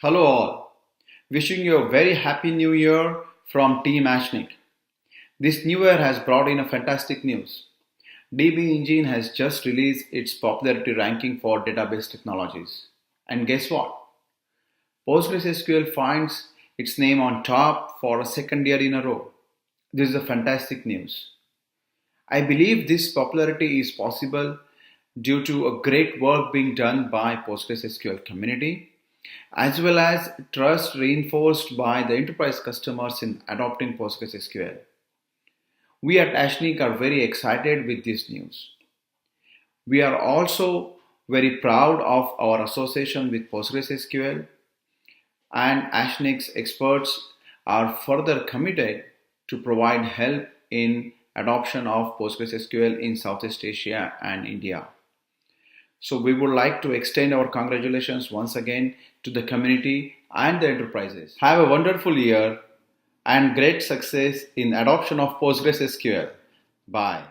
Hello all. Wishing you a very happy new year from Team Ashnik. This new year has brought in a fantastic news. DB Engine has just released its popularity ranking for database technologies. And guess what? PostgreSQL finds its name on top for a second year in a row. This is a fantastic news. I believe this popularity is possible due to a great work being done by PostgreSQL community as well as trust reinforced by the enterprise customers in adopting PostgreSQL. We at Ashnik are very excited with this news. We are also very proud of our association with PostgreSQL, and Ashnik's experts are further committed to provide help in adoption of PostgreSQL in Southeast Asia and India. So we would like to extend our congratulations once again to the community and the enterprises. Have a wonderful year and great success in adoption of PostgreSQL. Bye.